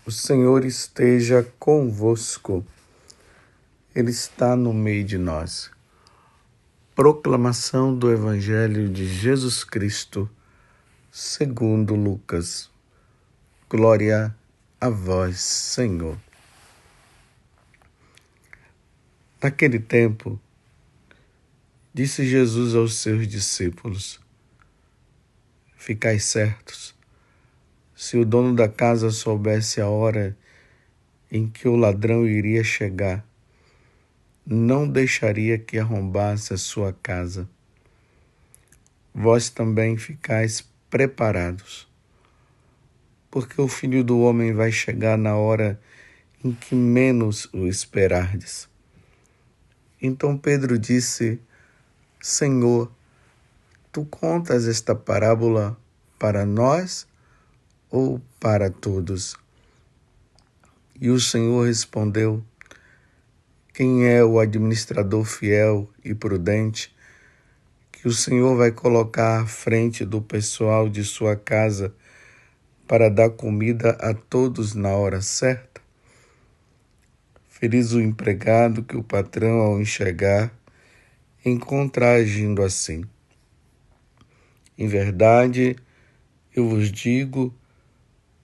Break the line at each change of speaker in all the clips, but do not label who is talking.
O Senhor esteja convosco, Ele está no meio de nós. Proclamação do Evangelho de Jesus Cristo, segundo Lucas. Glória a vós, Senhor. Naquele tempo, disse Jesus aos seus discípulos: Ficai certos, se o dono da casa soubesse a hora em que o ladrão iria chegar, não deixaria que arrombasse a sua casa. Vós também ficais preparados, porque o Filho do Homem vai chegar na hora em que menos o esperardes. Então Pedro disse: Senhor, tu contas esta parábola para nós ou para todos? E o Senhor respondeu: Quem é o administrador fiel e prudente que o Senhor vai colocar à frente do pessoal de sua casa para dar comida a todos na hora certa? Feliz o empregado que o patrão, ao enxergar, encontra agindo assim. Em verdade, eu vos digo,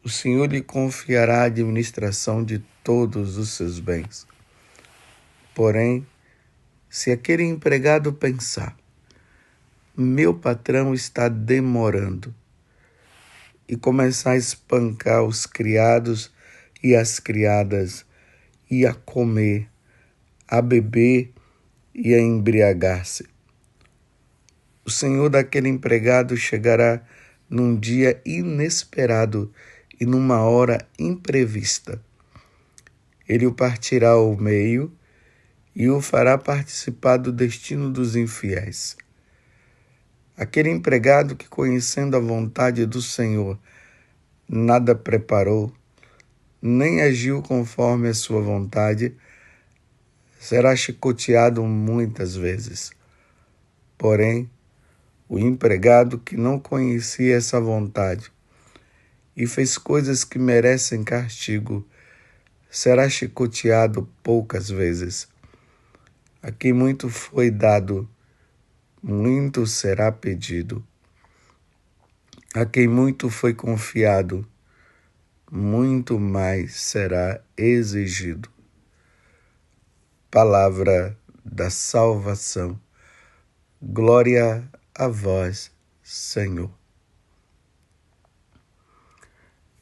o Senhor lhe confiará a administração de todos os seus bens. Porém, se aquele empregado pensar: meu patrão está demorando, e começar a espancar os criados e as criadas, e a comer, a beber e a embriagar-se, o senhor daquele empregado chegará num dia inesperado e numa hora imprevista. Ele o partirá ao meio e o fará participar do destino dos infiéis. Aquele empregado que, conhecendo a vontade do Senhor, nada preparou, nem agiu conforme a sua vontade, será chicoteado muitas vezes. Porém, o empregado que não conhecia essa vontade e fez coisas que merecem castigo, será chicoteado poucas vezes. A quem muito foi dado, muito será pedido. A quem muito foi confiado, muito mais será exigido. Palavra da salvação. Glória a vós, Senhor.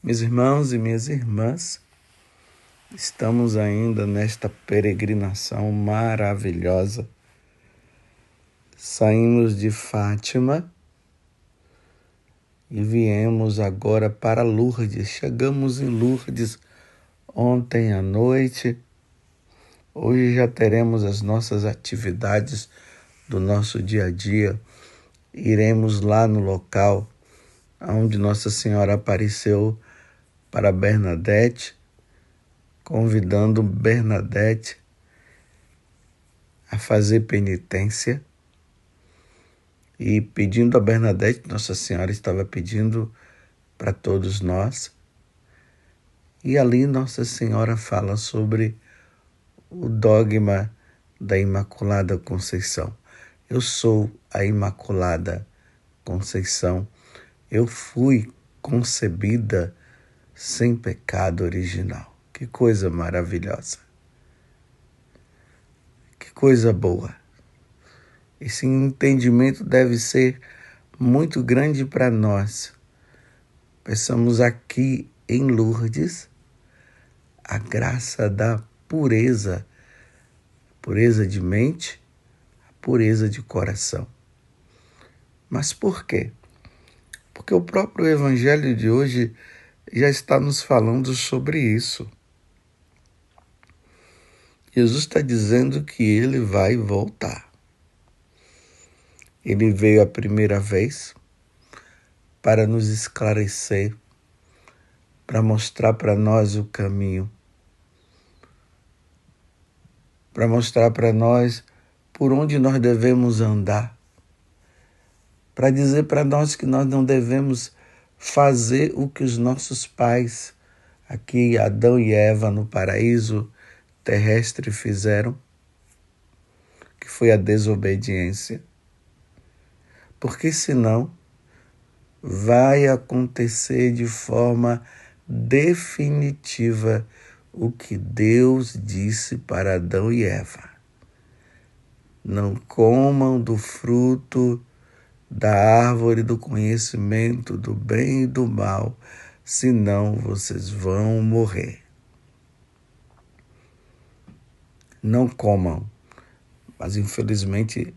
Meus irmãos e minhas irmãs, estamos ainda nesta peregrinação maravilhosa. Saímos de Fátima e viemos agora para Lourdes. Chegamos em Lourdes ontem à noite. Hoje já teremos as nossas atividades do nosso dia a dia. Iremos lá no local onde Nossa Senhora apareceu para Bernadette, convidando Bernadette a fazer penitência e pedindo a Bernadette, Nossa Senhora estava pedindo para todos nós. E ali Nossa Senhora fala sobre o dogma da Imaculada Conceição. Eu sou a Imaculada Conceição. Eu fui concebida sem pecado original. Que coisa maravilhosa. Que coisa boa. Esse entendimento deve ser muito grande para nós. Peçamos aqui em Lourdes a graça da pureza de mente, a pureza de coração. Mas por quê? Porque o próprio Evangelho de hoje já está nos falando sobre isso. Jesus está dizendo que ele vai voltar. Ele veio a primeira vez para nos esclarecer, para mostrar para nós o caminho, para mostrar para nós por onde nós devemos andar, para dizer para nós que nós não devemos fazer o que os nossos pais, aqui Adão e Eva no paraíso terrestre fizeram, que foi a desobediência. Porque senão vai acontecer de forma definitiva o que Deus disse para Adão e Eva. Não comam do fruto da árvore do conhecimento do bem e do mal, senão vocês vão morrer. Não comam, mas infelizmente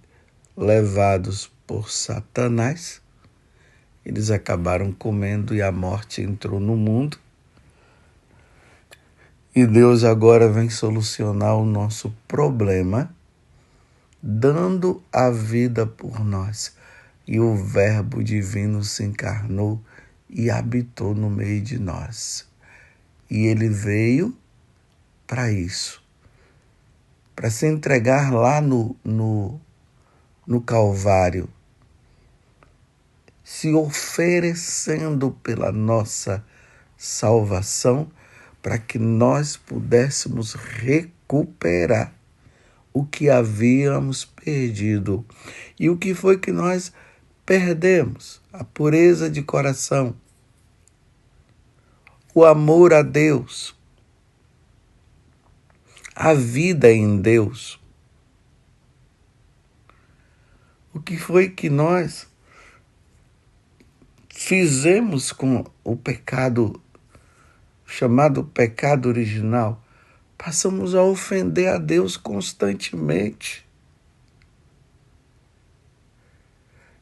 levados por Satanás, eles acabaram comendo e a morte entrou no mundo. E Deus agora vem solucionar o nosso problema, dando a vida por nós. E o Verbo divino se encarnou e habitou no meio de nós. E ele veio para isso, para se entregar lá no Calvário, se oferecendo pela nossa salvação, para que nós pudéssemos recuperar o que havíamos perdido. E o que foi que nós perdemos? A pureza de coração, o amor a Deus, a vida em Deus. O que foi que nós fizemos com o pecado, chamado pecado original? Passamos a ofender a Deus constantemente.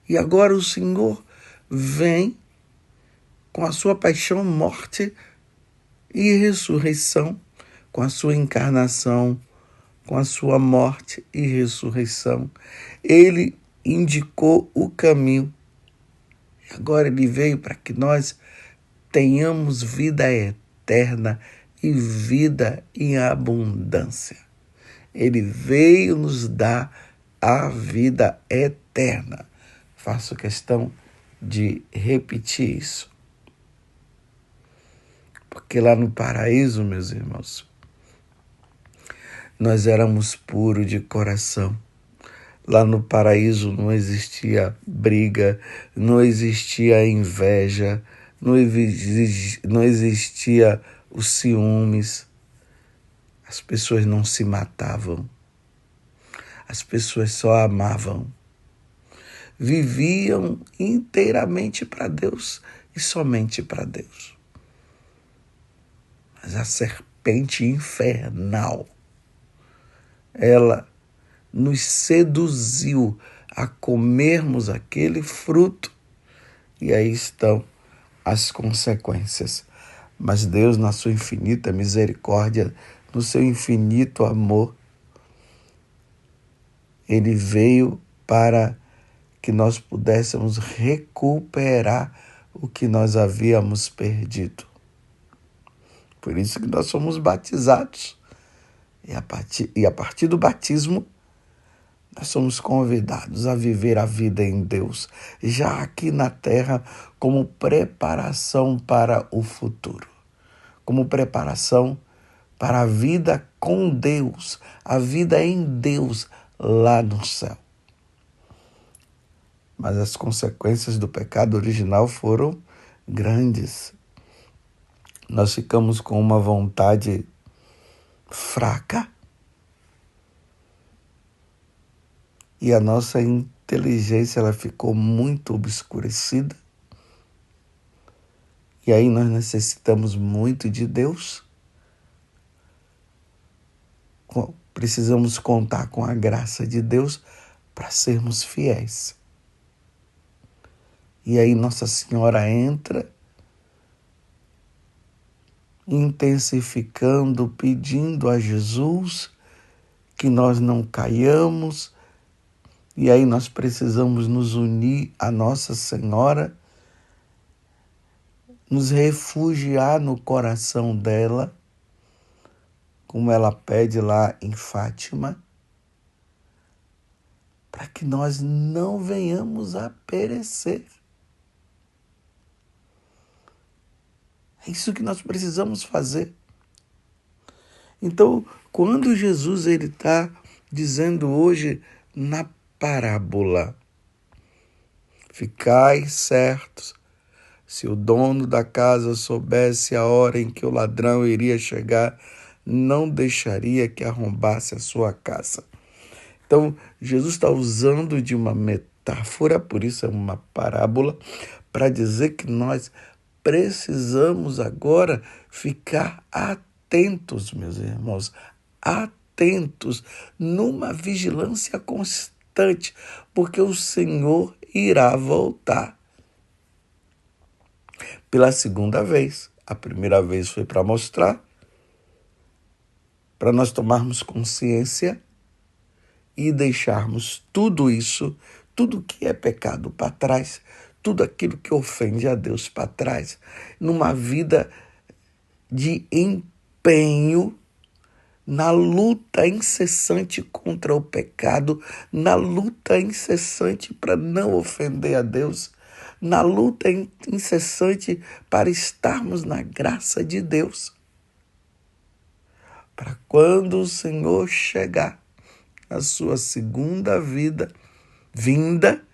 E agora o Senhor vem com a sua paixão, morte e ressurreição, com a sua encarnação, com a sua morte e ressurreição. Ele indicou o caminho. E agora ele veio para que nós tenhamos vida eterna e vida em abundância. Ele veio nos dar a vida eterna. Faço questão de repetir isso. Porque lá no paraíso, meus irmãos, nós éramos puros de coração. Lá no paraíso não existia briga, não existia inveja, não existia os ciúmes. As pessoas não se matavam. As pessoas só amavam. Viviam inteiramente para Deus e somente para Deus. Mas a serpente infernal, ela nos seduziu a comermos aquele fruto, e aí estão as consequências. Mas Deus, na sua infinita misericórdia, no seu infinito amor, ele veio para que nós pudéssemos recuperar o que nós havíamos perdido. Por isso que nós somos batizados. E a partir do batismo, nós somos convidados a viver a vida em Deus, já aqui na terra, como preparação para o futuro, como preparação para a vida com Deus, a vida em Deus lá no céu. Mas as consequências do pecado original foram grandes. Nós ficamos com uma vontade fraca e a nossa inteligência ela ficou muito obscurecida. E aí nós necessitamos muito de Deus. Precisamos contar com a graça de Deus para sermos fiéis. E aí Nossa Senhora entra, intensificando, pedindo a Jesus que nós não caiamos. E aí nós precisamos nos unir a Nossa Senhora, nos refugiar no coração dela, como ela pede lá em Fátima, para que nós não venhamos a perecer. É isso que nós precisamos fazer. Então, quando Jesus está dizendo hoje na parábola, ficai certos, se o dono da casa soubesse a hora em que o ladrão iria chegar, não deixaria que arrombasse a sua casa. Então, Jesus está usando de uma metáfora, por isso é uma parábola, para dizer que nós precisamos agora ficar atentos, meus irmãos, atentos, numa vigilância constante, porque o Senhor irá voltar pela segunda vez. A primeira vez foi para mostrar, para nós tomarmos consciência e deixarmos tudo isso, tudo que é pecado para trás, tudo aquilo que ofende a Deus para trás, numa vida de empenho na luta incessante contra o pecado, na luta incessante para não ofender a Deus, na luta incessante para estarmos na graça de Deus. Para quando o Senhor chegar, a sua segunda vinda,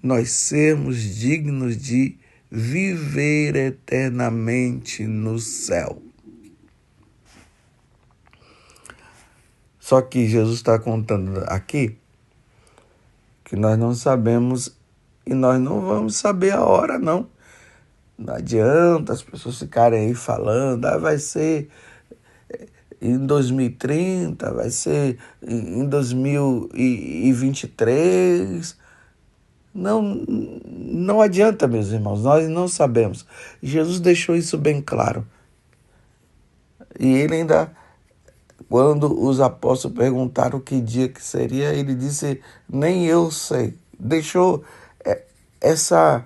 nós sermos dignos de viver eternamente no céu. Só que Jesus está contando aqui que nós não sabemos e nós não vamos saber a hora, não. Não adianta as pessoas ficarem aí falando, vai ser em 2030, vai ser em 2023. Não adianta, meus irmãos, nós não sabemos. Jesus deixou isso bem claro. E ele ainda, quando os apóstolos perguntaram que dia que seria, ele disse, nem eu sei. Deixou essa,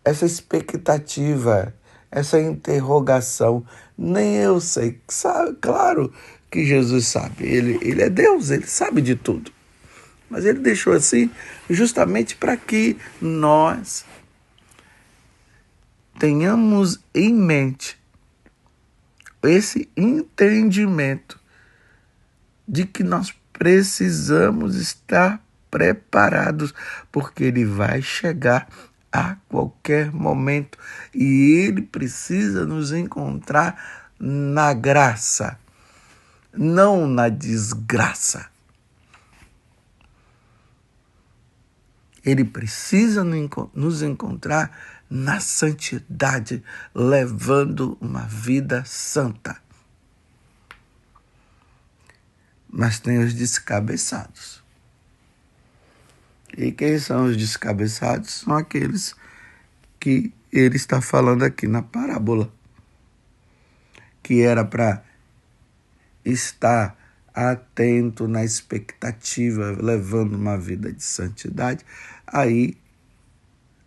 essa expectativa, essa interrogação. Nem eu sei. Sabe, claro que Jesus sabe. Ele é Deus, ele sabe de tudo. Mas ele deixou assim justamente para que nós tenhamos em mente esse entendimento de que nós precisamos estar preparados, porque ele vai chegar a qualquer momento e ele precisa nos encontrar na graça, não na desgraça. Ele precisa nos encontrar na santidade, levando uma vida santa. Mas tem os descabeçados. E quem são os descabeçados? São aqueles que ele está falando aqui na parábola, que era para estar atento na expectativa, levando uma vida de santidade. Aí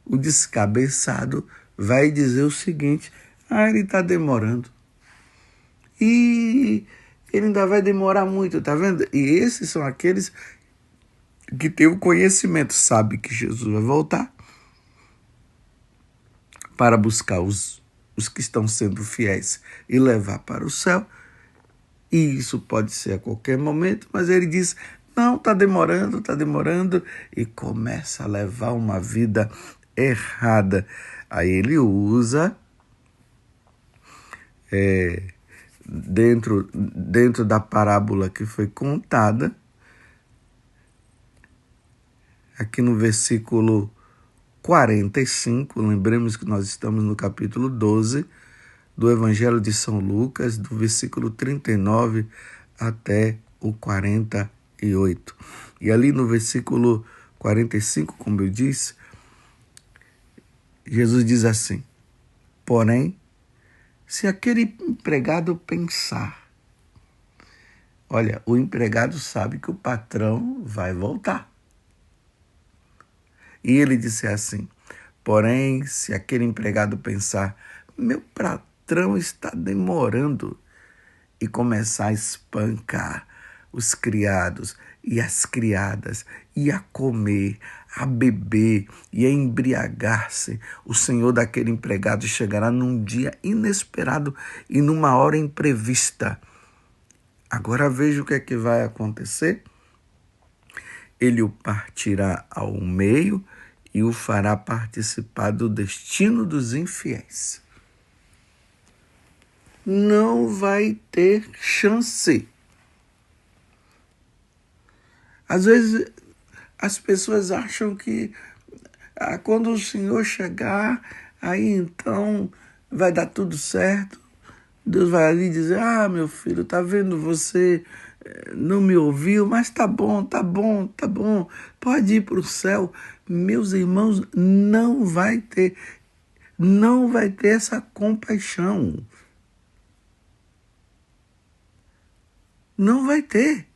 o descabeçado vai dizer o seguinte, ele está demorando. E ele ainda vai demorar muito, tá vendo? E esses são aqueles que têm o conhecimento, sabe que Jesus vai voltar para buscar os que estão sendo fiéis e levar para o céu. E isso pode ser a qualquer momento, mas ele diz, não, está demorando, e começa a levar uma vida errada. Aí ele usa dentro da parábola que foi contada, aqui no versículo 45, lembremos que nós estamos no capítulo 12 do Evangelho de São Lucas, do versículo 39 até o 48. E ali no versículo 45, como eu disse, Jesus diz assim, porém, se aquele empregado pensar, olha, o empregado sabe que o patrão vai voltar. E ele disse assim, porém, se aquele empregado pensar, meu patrão está demorando, e começar a espancar os criados e as criadas, e a comer, a beber e a embriagar-se, o senhor daquele empregado chegará num dia inesperado e numa hora imprevista. Agora veja o que é que vai acontecer. Ele o partirá ao meio e o fará participar do destino dos infiéis. Não vai ter chance. Às vezes as pessoas acham que quando o Senhor chegar, aí então vai dar tudo certo. Deus vai ali dizer, meu filho, tá vendo, você não me ouviu, mas tá bom, tá bom, tá bom, pode ir para o céu. Meus irmãos, não vai ter essa compaixão. Não vai ter.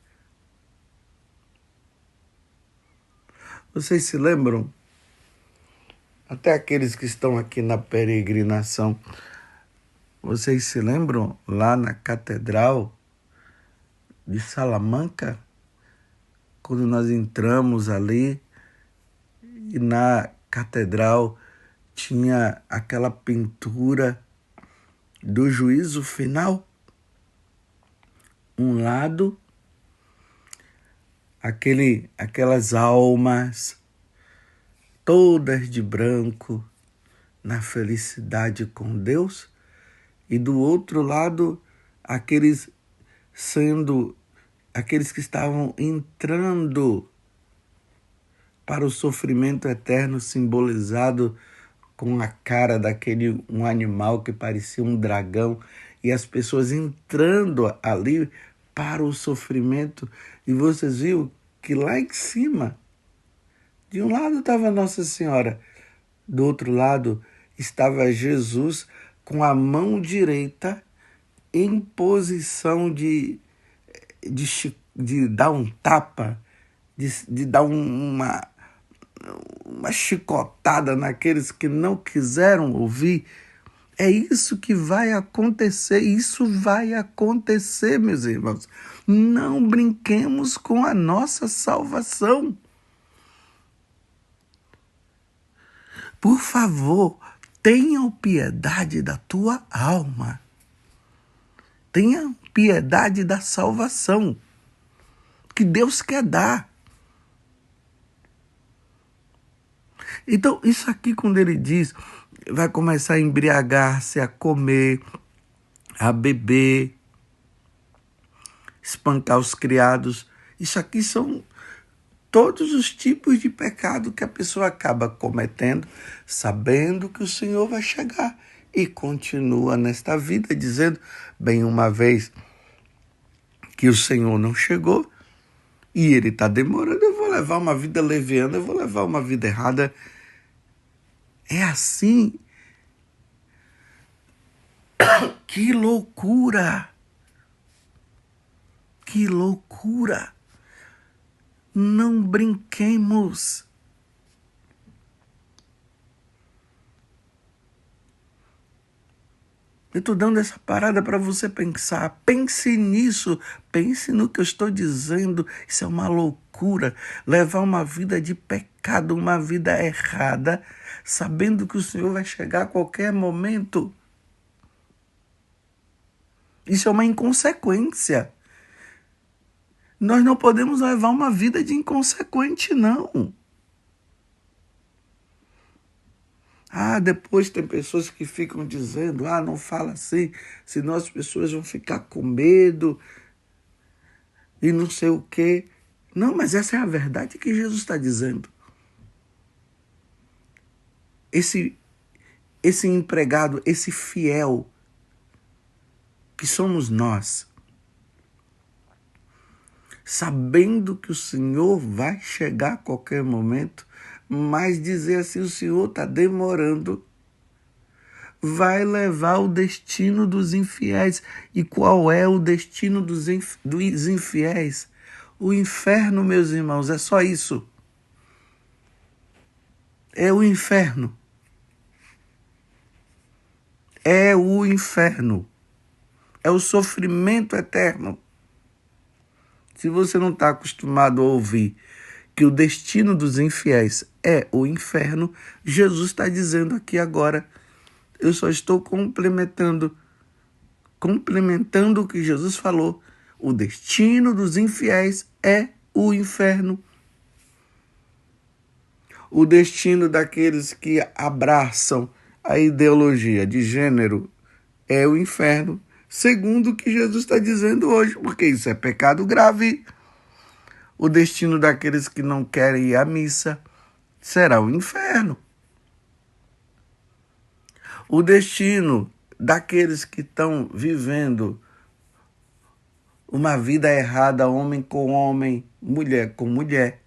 Vocês se lembram? Até aqueles que estão aqui na peregrinação, vocês se lembram lá na Catedral de Salamanca, quando nós entramos ali e na Catedral tinha aquela pintura do juízo final? Um lado, aquelas almas todas de branco na felicidade com Deus, e do outro lado, aqueles que estavam entrando para o sofrimento eterno, simbolizado com a cara um animal que parecia um dragão, e as pessoas entrando ali para o sofrimento. E vocês viram que lá em cima, de um lado estava Nossa Senhora, do outro lado estava Jesus com a mão direita em posição de dar um tapa, de dar uma chicotada naqueles que não quiseram ouvir. É isso que vai acontecer, isso vai acontecer, meus irmãos. Não brinquemos com a nossa salvação. Por favor, tenha piedade da tua alma. Tenha piedade da salvação que Deus quer dar. Então, isso aqui, quando ele diz, vai começar a embriagar-se, a comer, a beber, espancar os criados. Isso aqui são todos os tipos de pecado que a pessoa acaba cometendo, sabendo que o Senhor vai chegar, e continua nesta vida dizendo, bem, uma vez que o Senhor não chegou e ele está demorando, eu vou levar uma vida leviana, eu vou levar uma vida errada. É assim. Que loucura! Que loucura! Não brinquemos. Eu estou dando essa parada para você pensar. Pense nisso. Pense no que eu estou dizendo. Isso é uma loucura. Levar uma vida de pecado, uma vida errada, sabendo que o Senhor vai chegar a qualquer momento. Isso é uma inconsequência. Nós não podemos levar uma vida de inconsequente, não. Depois tem pessoas que ficam dizendo, não fala assim, senão as pessoas vão ficar com medo e não sei o quê. Não, mas essa é a verdade que Jesus está dizendo. Esse empregado, esse fiel que somos nós, sabendo que o Senhor vai chegar a qualquer momento, mas dizer assim, o Senhor está demorando, vai levar o destino dos infiéis. E qual é o destino dos infiéis? O inferno, meus irmãos, é só isso. É o inferno. É o inferno. É o sofrimento eterno. Se você não está acostumado a ouvir que o destino dos infiéis é o inferno, Jesus está dizendo aqui agora. Eu só estou complementando o que Jesus falou. O destino dos infiéis é o inferno. O destino daqueles que abraçam a ideologia de gênero é o inferno, segundo o que Jesus está dizendo hoje, porque isso é pecado grave. O destino daqueles que não querem ir à missa será o inferno. O destino daqueles que estão vivendo uma vida errada, homem com homem, mulher com mulher,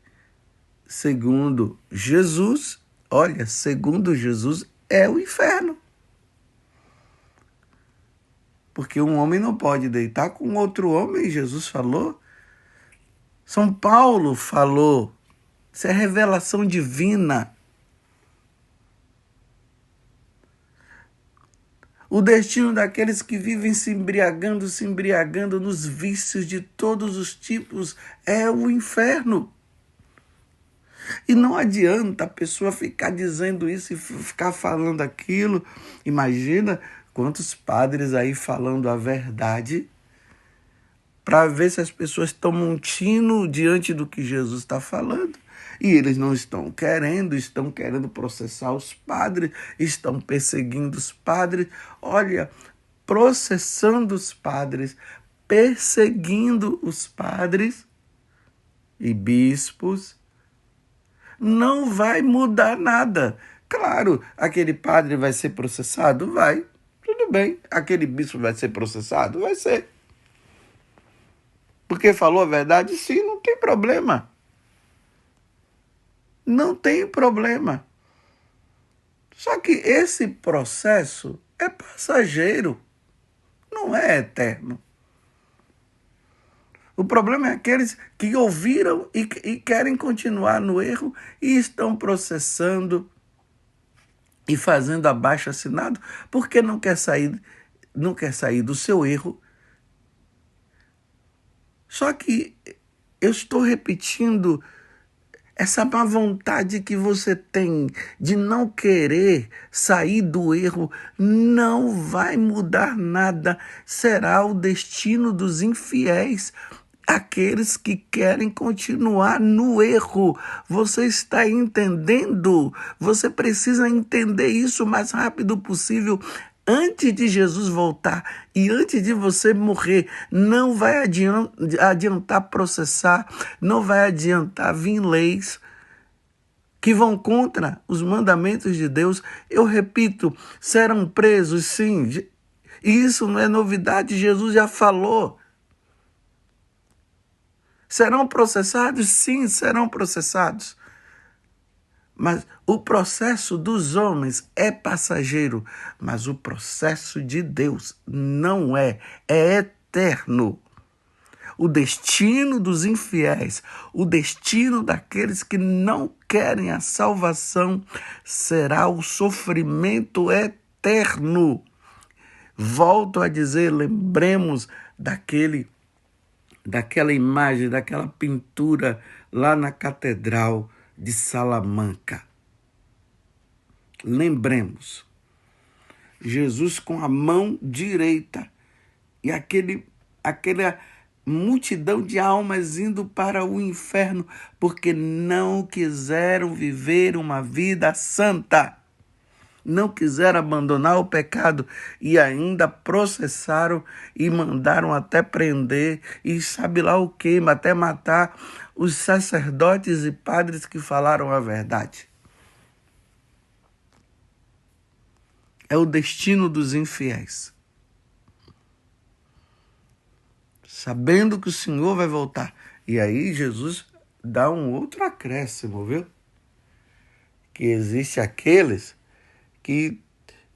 segundo Jesus, é o inferno. Porque um homem não pode deitar com outro homem, Jesus falou. São Paulo falou. Isso é revelação divina. O destino daqueles que vivem se embriagando nos vícios de todos os tipos é o inferno. E não adianta a pessoa ficar dizendo isso e ficar falando aquilo. Imagina quantos padres aí falando a verdade para ver se as pessoas estão mentindo diante do que Jesus está falando. E eles não estão querendo processar os padres, estão perseguindo os padres. Olha, processando os padres, perseguindo os padres e bispos, não vai mudar nada. Claro, aquele padre vai ser processado? Vai. Tudo bem. Aquele bispo vai ser processado? Vai ser. Porque falou a verdade? Sim, não tem problema. Não tem problema. Só que esse processo é passageiro, não é eterno. O problema é aqueles que ouviram e querem continuar no erro e estão processando e fazendo abaixo-assinado porque não quer sair do seu erro. Só que eu estou repetindo, essa má vontade que você tem de não querer sair do erro não vai mudar nada. Será o destino dos infiéis, aqueles que querem continuar no erro. Você está entendendo? Você precisa entender isso o mais rápido possível. Antes de Jesus voltar e antes de você morrer, não vai adiantar processar, não vai adiantar vir leis que vão contra os mandamentos de Deus. Eu repito, serão presos, sim. E isso não é novidade, Jesus já falou. Serão processados? Sim, serão processados. Mas o processo dos homens é passageiro, mas o processo de Deus não é eterno. O destino dos infiéis, o destino daqueles que não querem a salvação será o sofrimento eterno. Volto a dizer, lembremos daquela imagem, daquela pintura lá na Catedral de Salamanca. Lembremos, Jesus com a mão direita e aquela multidão de almas indo para o inferno porque não quiseram viver uma vida santa. Não quiseram abandonar o pecado e ainda processaram e mandaram até prender e sabe lá o que, até matar os sacerdotes e padres que falaram a verdade. É o destino dos infiéis. Sabendo que o Senhor vai voltar. E aí Jesus dá um outro acréscimo, viu? Que existe aqueles que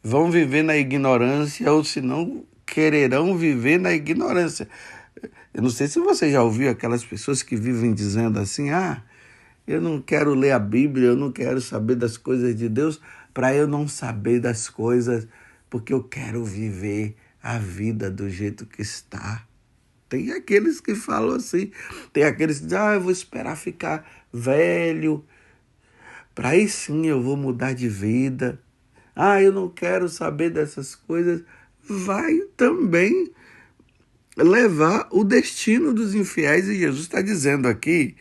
vão viver na ignorância ou se não quererão viver na ignorância. Eu não sei se você já ouviu aquelas pessoas que vivem dizendo assim, eu não quero ler a Bíblia, eu não quero saber das coisas de Deus, para eu não saber das coisas, porque eu quero viver a vida do jeito que está. Tem aqueles que falam assim, tem aqueles que dizem, eu vou esperar ficar velho, para aí sim eu vou mudar de vida. Eu não quero saber dessas coisas. Vai também levar o destino dos infiéis, e Jesus está dizendo aqui,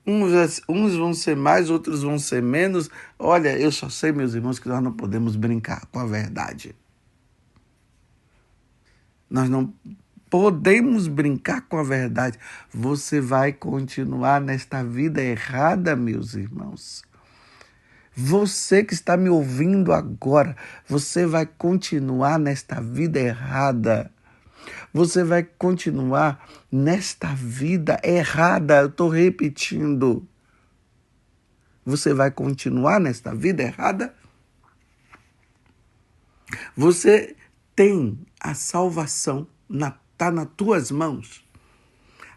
uns vão ser mais, outros vão ser menos. Olha, eu só sei, meus irmãos, que nós não podemos brincar com a verdade. Nós não podemos brincar com a verdade. Você vai continuar nesta vida errada, meus irmãos. Você que está me ouvindo agora, você vai continuar nesta vida errada. Você vai continuar nesta vida errada. Eu estou repetindo. Você vai continuar nesta vida errada? Você tem a salvação, está nas tuas mãos.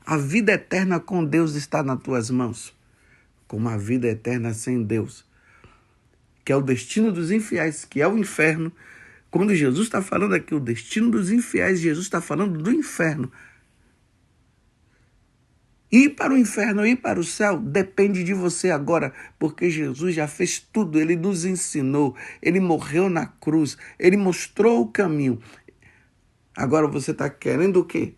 A vida eterna com Deus está nas tuas mãos. Como a vida eterna sem Deus, que é o destino dos infiéis, que é o inferno. Quando Jesus está falando aqui o destino dos infiéis, Jesus está falando do inferno. Ir para o inferno, ir para o céu, depende de você agora, porque Jesus já fez tudo, ele nos ensinou, ele morreu na cruz, ele mostrou o caminho. Agora você está querendo o quê?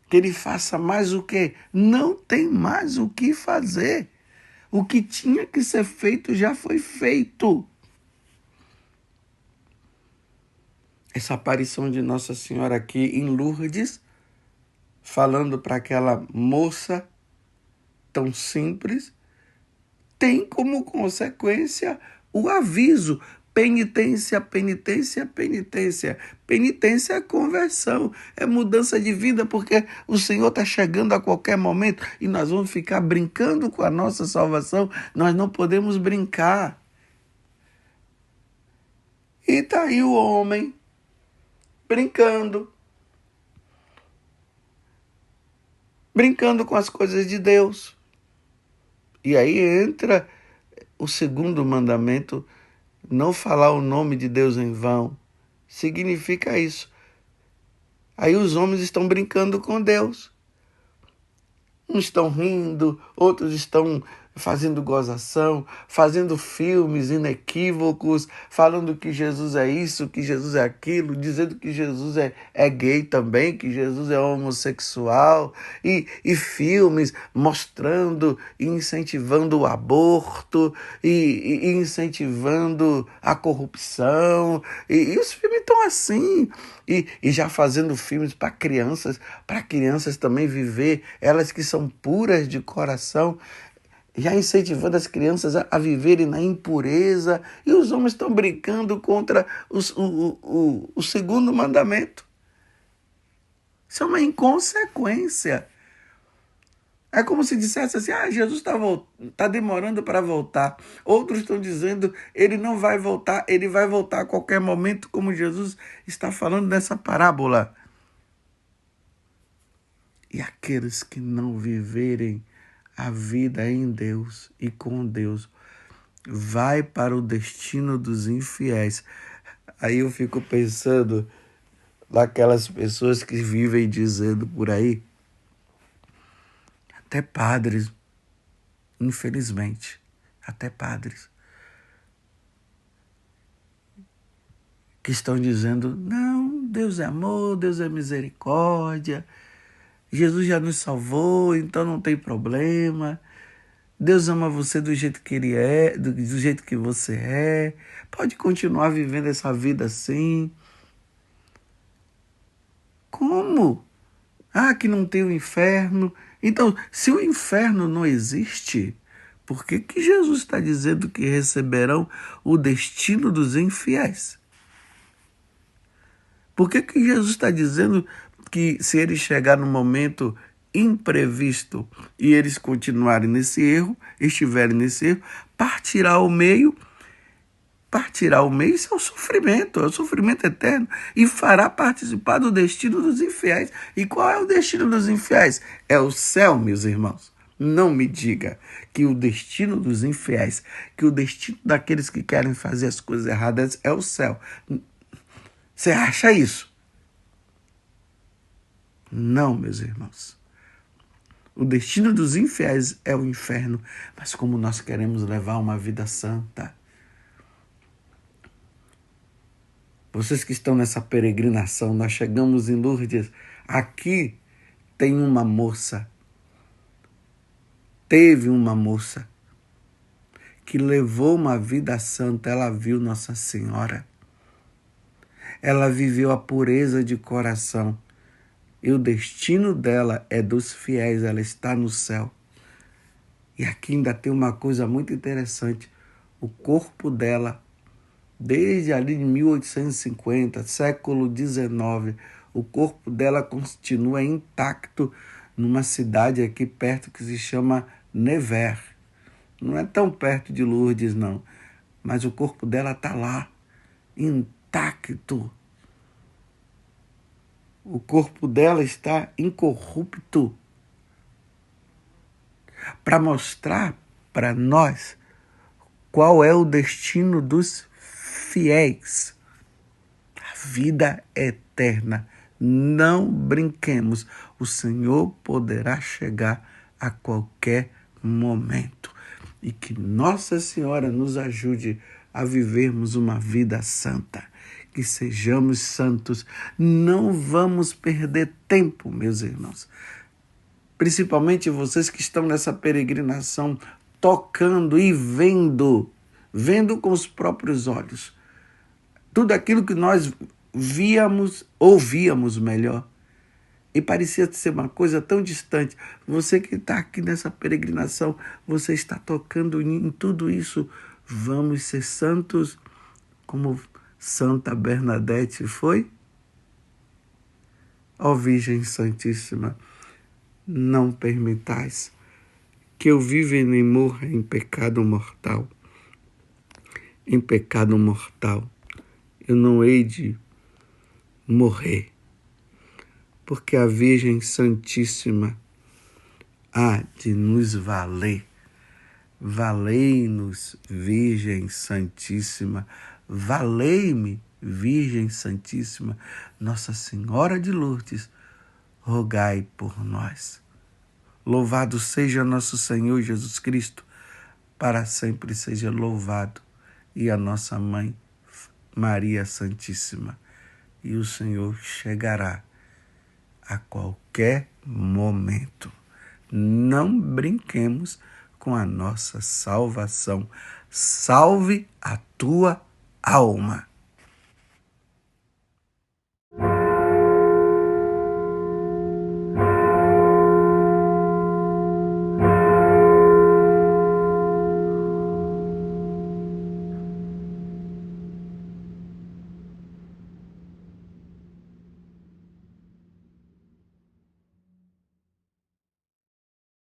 Que ele faça mais o quê? Não tem mais o que fazer. O que tinha que ser feito já foi feito. Essa aparição de Nossa Senhora aqui em Lourdes, falando para aquela moça tão simples, tem como consequência o aviso: penitência, penitência, penitência. Penitência é conversão, é mudança de vida, porque o Senhor está chegando a qualquer momento e nós vamos ficar brincando com a nossa salvação. Nós não podemos brincar. E está aí o homem brincando com as coisas de Deus. E aí entra o segundo mandamento: não falar o nome de Deus em vão. Significa isso. Aí os homens estão brincando com Deus. Uns estão rindo, outros estão fazendo gozação, fazendo filmes inequívocos, falando que Jesus é isso, que Jesus é aquilo, dizendo que Jesus é gay também, que Jesus é homossexual, e filmes mostrando e incentivando o aborto, e incentivando a corrupção, e os filmes estão assim, e já fazendo filmes para crianças também viver, elas que são puras de coração, já incentivando as crianças a viverem na impureza, e os homens estão brincando contra o segundo mandamento. Isso é uma inconsequência. É como se dissesse assim: Jesus está demorando para voltar. Outros estão dizendo: ele não vai voltar, ele vai voltar a qualquer momento, como Jesus está falando nessa parábola. E aqueles que não viverem a vida em Deus e com Deus, vai para o destino dos infiéis. Aí eu fico pensando naquelas pessoas que vivem dizendo por aí, até padres, infelizmente, até padres, que estão dizendo: não, Deus é amor, Deus é misericórdia, Jesus já nos salvou, então não tem problema. Deus ama você do jeito que Ele é, do jeito que você é. Pode continuar vivendo essa vida assim. Como? Que não tem o inferno. Então, se o inferno não existe, por que Jesus está dizendo que receberão o destino dos infiéis? Por que Jesus está dizendo que se ele chegar no momento imprevisto e eles continuarem nesse erro, estiverem nesse erro, partirá o meio, isso é o sofrimento eterno, e fará participar do destino dos infiéis. E qual é o destino dos infiéis? É o céu, meus irmãos. Não me diga que o destino dos infiéis, que o destino daqueles que querem fazer as coisas erradas é o céu. Você acha isso? Não, meus irmãos. O destino dos infiéis é o inferno, mas como nós queremos levar uma vida santa. Vocês que estão nessa peregrinação, nós chegamos em Lourdes. Aqui tem uma moça, teve uma moça que levou uma vida santa. Ela viu Nossa Senhora. Ela viveu a pureza de coração. E o destino dela é dos fiéis, ela está no céu. E aqui ainda tem uma coisa muito interessante. O corpo dela, desde ali de 1850, século XIX, o corpo dela continua intacto numa cidade aqui perto que se chama Nevers. Não é tão perto de Lourdes, não. Mas o corpo dela está lá, intacto. O corpo dela está incorrupto. Para mostrar para nós qual é o destino dos fiéis. A vida eterna. Não brinquemos. O Senhor poderá chegar a qualquer momento. E que Nossa Senhora nos ajude a vivermos uma vida santa. Que sejamos santos. Não vamos perder tempo, meus irmãos. Principalmente vocês que estão nessa peregrinação, tocando e vendo com os próprios olhos. Tudo aquilo que nós víamos, ouvíamos melhor. E parecia ser uma coisa tão distante. Você que está aqui nessa peregrinação, você está tocando em tudo isso. Vamos ser santos como Santa Bernadette foi? Ó Virgem Santíssima, não permitais que eu viva e nem morra em pecado mortal. Em pecado mortal eu não hei de morrer, porque a Virgem Santíssima há de nos valer. Valei-nos, Virgem Santíssima, valei-me, Virgem Santíssima, Nossa Senhora de Lourdes, rogai por nós. Louvado seja nosso Senhor Jesus Cristo, para sempre seja louvado, e a nossa Mãe, Maria Santíssima. E o Senhor chegará a qualquer momento. Não brinquemos com a nossa salvação. Salve a tua alma.